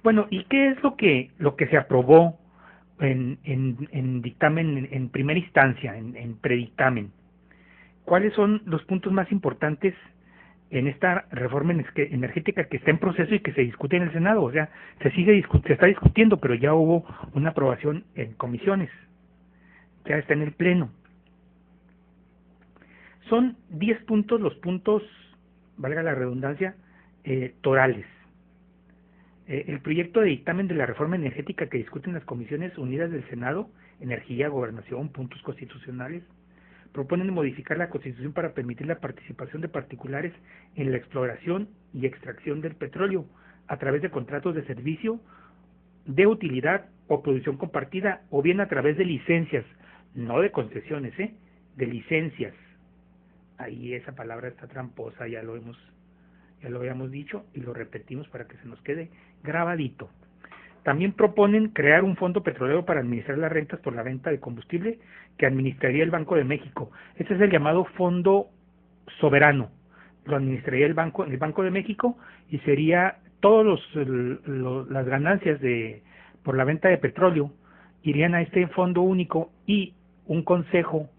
Bueno, ¿y qué es lo que se aprobó en dictamen en primera instancia, en predictamen? ¿Cuáles son los puntos más importantes en esta reforma energética que está en proceso y que se discute en el Senado? O sea, se está discutiendo, pero ya hubo una aprobación en comisiones, ya está en el Pleno. Son 10 puntos los puntos, valga la redundancia, torales. El proyecto de dictamen de la reforma energética que discuten las Comisiones Unidas del Senado, Energía, Gobernación, Puntos Constitucionales, proponen modificar la Constitución para permitir la participación de particulares en la exploración y extracción del petróleo a través de contratos de servicio, de utilidad o producción compartida, o bien a través de licencias, no de concesiones, de licencias. Ahí esa palabra está tramposa, ya lo habíamos dicho y lo repetimos para que se nos quede grabadito. También proponen crear un fondo petrolero para administrar las rentas por la venta de combustible que administraría el Banco de México. Este es el llamado fondo soberano. Lo administraría el Banco de México y sería todas las ganancias por la venta de petróleo irían a este fondo único y un consejo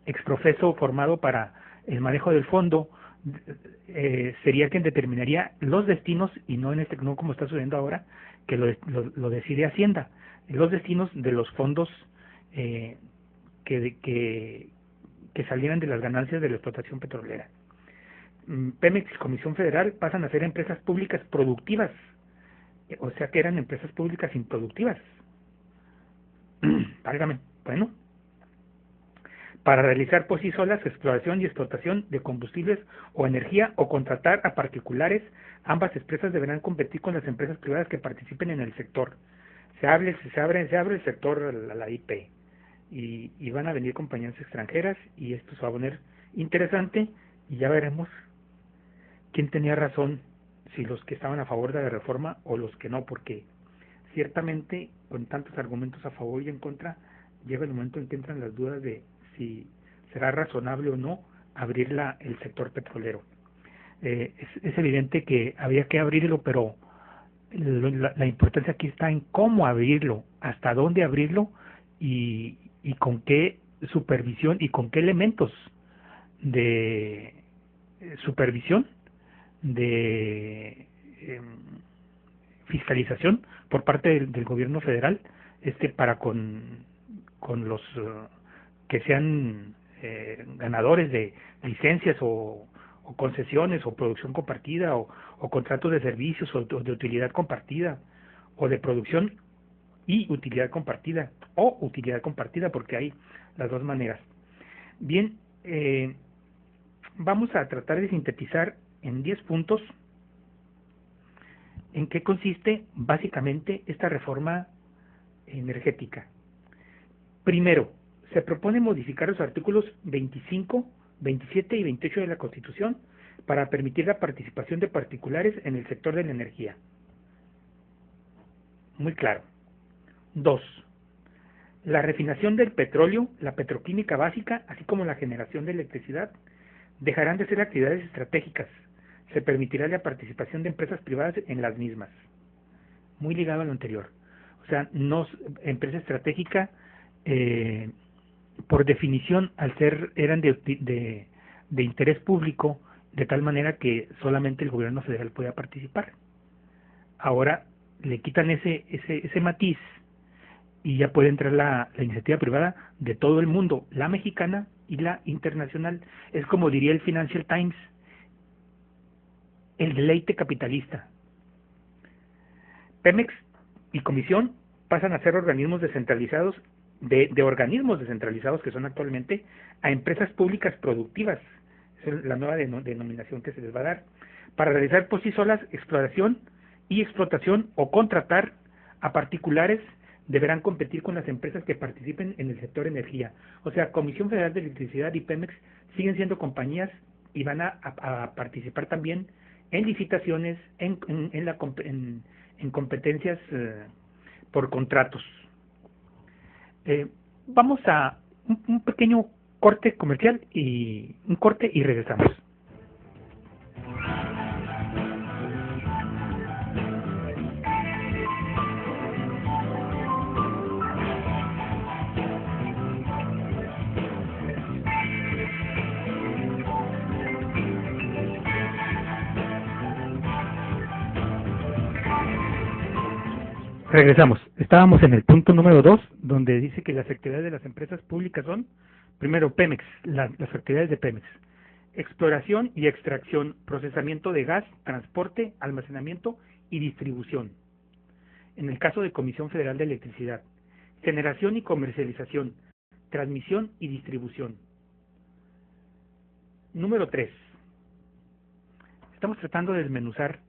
exprofeso formado para el manejo del fondo sería quien determinaría los destinos y no como está sucediendo ahora, que lo decide Hacienda, los destinos de los fondos que salieran de las ganancias de la explotación petrolera. Pemex y Comisión Federal pasan a ser empresas públicas productivas, o sea que eran empresas públicas improductivas. Válgame, bueno. Para realizar por sí solas exploración y explotación de combustibles o energía o contratar a particulares, ambas empresas deberán competir con las empresas privadas que participen en el sector. Se abre el sector a la IP y van a venir compañías extranjeras y esto se va a poner interesante y ya veremos quién tenía razón, si los que estaban a favor de la reforma o los que no, porque ciertamente con tantos argumentos a favor y en contra llega el momento en que entran las dudas de si será razonable o no abrir el sector petrolero. Es evidente que había que abrirlo, pero la importancia aquí está en cómo abrirlo, hasta dónde abrirlo y con qué supervisión y con qué elementos de supervisión, de fiscalización por parte del gobierno federal para con los que sean ganadores de licencias o concesiones o producción compartida o contratos de servicios o de utilidad compartida o de producción y utilidad compartida o utilidad compartida, porque hay las dos maneras. Bien, vamos a tratar de sintetizar en 10 puntos en qué consiste básicamente esta reforma energética. Primero, se propone modificar los artículos 25, 27 y 28 de la Constitución para permitir la participación de particulares en el sector de la energía. Muy claro. 2. La refinación del petróleo, la petroquímica básica, así como la generación de electricidad, dejarán de ser actividades estratégicas. Se permitirá la participación de empresas privadas en las mismas. Muy ligado a lo anterior. O sea, no empresa estratégica, por definición, eran de interés público, de tal manera que solamente el gobierno federal podía participar. Ahora le quitan ese matiz y ya puede entrar la iniciativa privada de todo el mundo, la mexicana y la internacional. Es como diría el Financial Times, el deleite capitalista. Pemex y Comisión pasan a ser organismos descentralizados, de organismos descentralizados que son actualmente, a empresas públicas productivas. Esa es la nueva denominación que se les va a dar, para realizar por sí solas exploración y explotación o contratar a particulares. Deberán competir con las empresas que participen en el sector energía. O sea, Comisión Federal de Electricidad y Pemex siguen siendo compañías y van a participar también en licitaciones, en competencias por contratos. Vamos a un pequeño corte comercial y regresamos. Regresamos. Estábamos en el punto número 2, donde dice que las actividades de las empresas públicas son, primero, Pemex, las actividades de Pemex. Exploración y extracción, procesamiento de gas, transporte, almacenamiento y distribución. En el caso de Comisión Federal de Electricidad, generación y comercialización, transmisión y distribución. Número 3. Estamos tratando de desmenuzar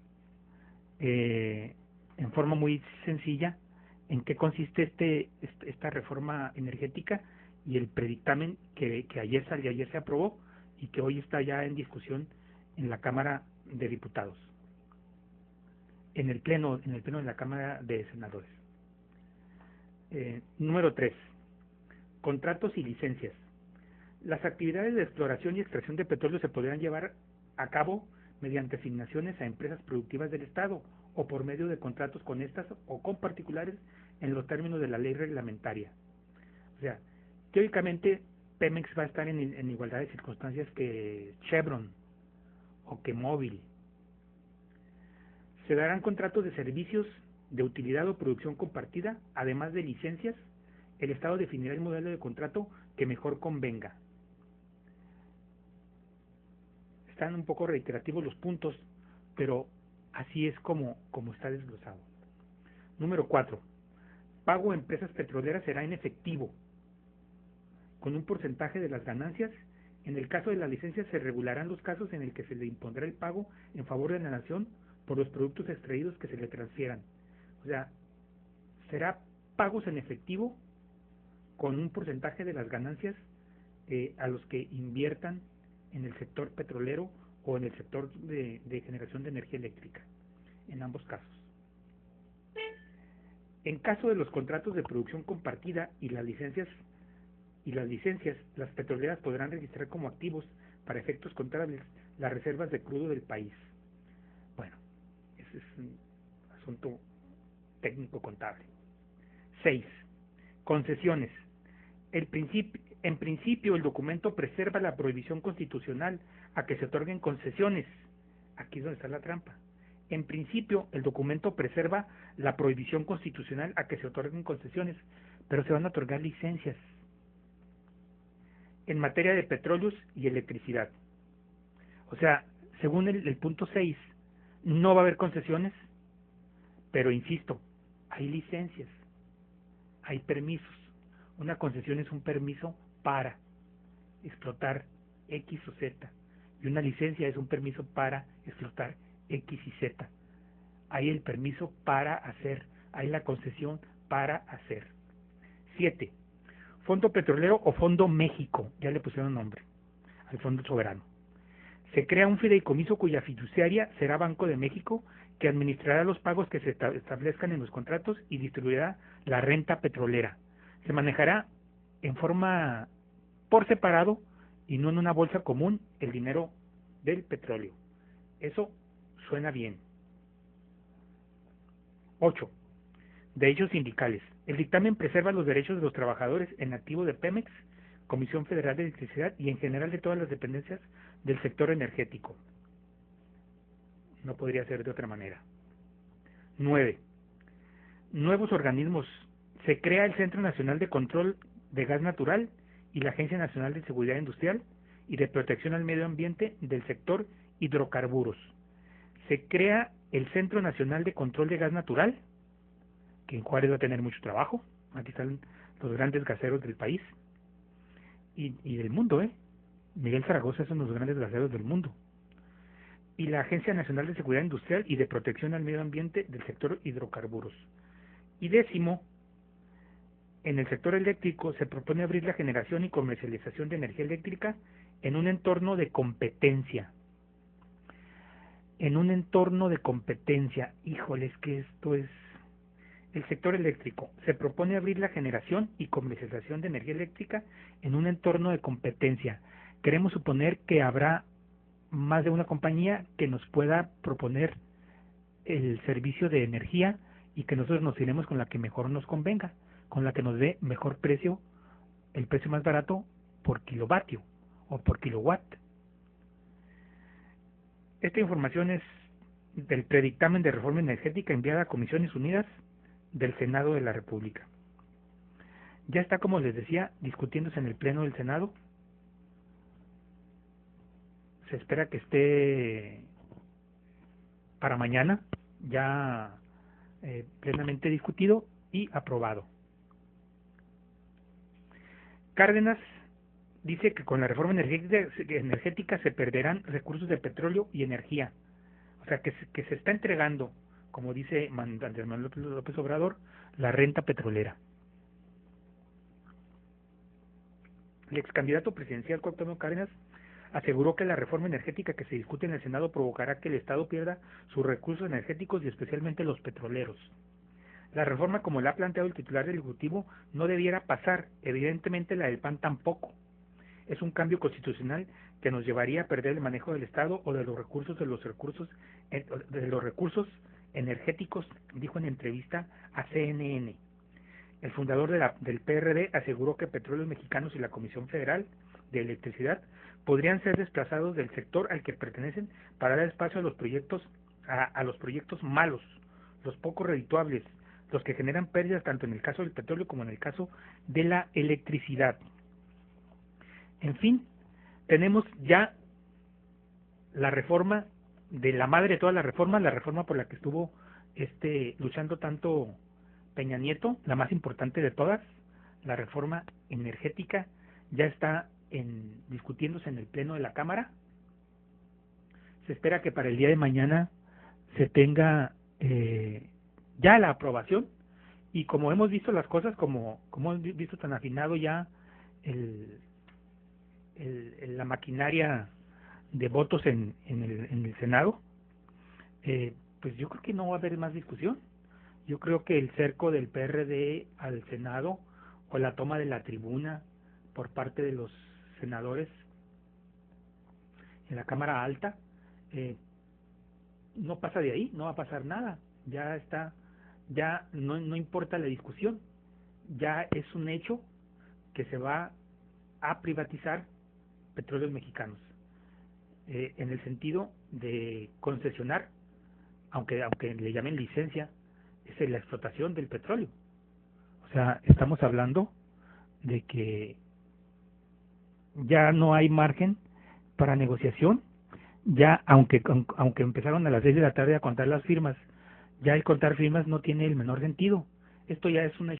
en forma muy sencilla en qué consiste esta reforma energética y el predictamen que ayer se aprobó y que hoy está ya en discusión en la Cámara de Diputados, en el pleno de la Cámara de Senadores. Número 3. Contratos y licencias. Las actividades de exploración y extracción de petróleo se podrán llevar a cabo mediante asignaciones a empresas productivas del Estado o por medio de contratos con estas o con particulares en los términos de la ley reglamentaria. O sea, teóricamente Pemex va a estar en igualdad de circunstancias que Chevron o que Mobil. Se darán contratos de servicios de utilidad o producción compartida, además de licencias. El Estado definirá el modelo de contrato que mejor convenga. Están un poco reiterativos los puntos, pero así es como está desglosado. Número 4. Pago a empresas petroleras será en efectivo, con un porcentaje de las ganancias. En el caso de las licencias se regularán los casos en el que se le impondrá el pago en favor de la nación por los productos extraídos que se le transfieran. O sea, será pagos en efectivo con un porcentaje de las ganancias a los que inviertan en el sector petrolero o en el sector de generación de energía eléctrica, en ambos casos. En caso de los contratos de producción compartida y las licencias, las petroleras podrán registrar como activos para efectos contables las reservas de crudo del país. Bueno, ese es un asunto técnico contable. 6. Concesiones. En principio, el documento preserva la prohibición constitucional a que se otorguen concesiones. Aquí es donde está la trampa. En principio, el documento preserva la prohibición constitucional a que se otorguen concesiones, pero se van a otorgar licencias en materia de petróleos y electricidad. O sea, según el punto 6, no va a haber concesiones, pero insisto, hay licencias, hay permisos. Una concesión es un permiso para explotar X o Z, y una licencia es un permiso para explotar X y Z. Hay el permiso para hacer, hay la concesión para hacer. 7. Fondo Petrolero o Fondo México, ya le pusieron nombre al Fondo Soberano. Se crea un fideicomiso cuya fiduciaria será Banco de México, que administrará los pagos que se establezcan en los contratos y distribuirá la renta petrolera. Se manejará en forma por separado y no en una bolsa común el dinero del petróleo. Eso suena bien. 8. Derechos sindicales. El dictamen preserva los derechos de los trabajadores en activo de Pemex, Comisión Federal de Electricidad y en general de todas las dependencias del sector energético. No podría ser de otra manera. 9. Nuevos organismos. Se crea el Centro Nacional de Control de Gas Natural y la Agencia Nacional de Seguridad Industrial y de Protección al Medio Ambiente del sector hidrocarburos. Se crea el Centro Nacional de Control de Gas Natural, que en Juárez va a tener mucho trabajo. Aquí están los grandes gaseros del país y del mundo, Miguel Zaragoza es uno de los grandes gaseros del mundo. Y la Agencia Nacional de Seguridad Industrial y de Protección al Medio Ambiente del sector hidrocarburos. Y 10, en el sector eléctrico se propone abrir la generación y comercialización de energía eléctrica en un entorno de competencia. En un entorno de competencia. Híjoles, que esto es... El sector eléctrico. Se propone abrir la generación y comercialización de energía eléctrica en un entorno de competencia. Queremos suponer que habrá más de una compañía que nos pueda proponer el servicio de energía y que nosotros nos iremos con la que mejor nos convenga, con la que nos dé mejor precio, el precio más barato por kilovatio o por kilowatt. Esta información es del predictamen de reforma energética enviada a Comisiones Unidas del Senado de la República. Ya está, como les decía, discutiéndose en el Pleno del Senado. Se espera que esté para mañana ya plenamente discutido y aprobado. Cárdenas dice que con la reforma energética se perderán recursos de petróleo y energía. O sea, que se está entregando, como dice Andrés Manuel López Obrador, la renta petrolera. El ex candidato presidencial Cuauhtémoc Cárdenas aseguró que la reforma energética que se discute en el Senado provocará que el Estado pierda sus recursos energéticos y especialmente los petroleros. La reforma, como la ha planteado el titular del Ejecutivo, no debiera pasar, evidentemente la del PAN tampoco. Es un cambio constitucional que nos llevaría a perder el manejo del Estado o de los recursos energéticos, dijo en entrevista a CNN. El fundador del PRD aseguró que Petróleos Mexicanos y la Comisión Federal de Electricidad podrían ser desplazados del sector al que pertenecen para dar espacio a los proyectos malos, los poco redituables, los que generan pérdidas tanto en el caso del petróleo como en el caso de la electricidad. En fin, tenemos ya la reforma de la madre de todas las reformas, la reforma por la que estuvo luchando tanto Peña Nieto, la más importante de todas, la reforma energética, ya está discutiéndose en el Pleno de la Cámara. Se espera que para el día de mañana se tenga ya la aprobación, y como hemos visto las cosas, como hemos visto tan afinado ya la maquinaria de votos en el Senado, pues yo creo que no va a haber más discusión. Yo creo que el cerco del PRD al Senado o la toma de la tribuna por parte de los senadores en la Cámara Alta no pasa de ahí, no va a pasar nada. Ya está, ya no importa la discusión, ya es un hecho que se va a privatizar Petróleos Mexicanos, en el sentido de concesionar, aunque le llamen licencia, es la explotación del petróleo. O sea, estamos hablando de que ya no hay margen para negociación. Ya, aunque empezaron a las 6 de la tarde a contar las firmas, ya el contar firmas no tiene el menor sentido. Esto ya es una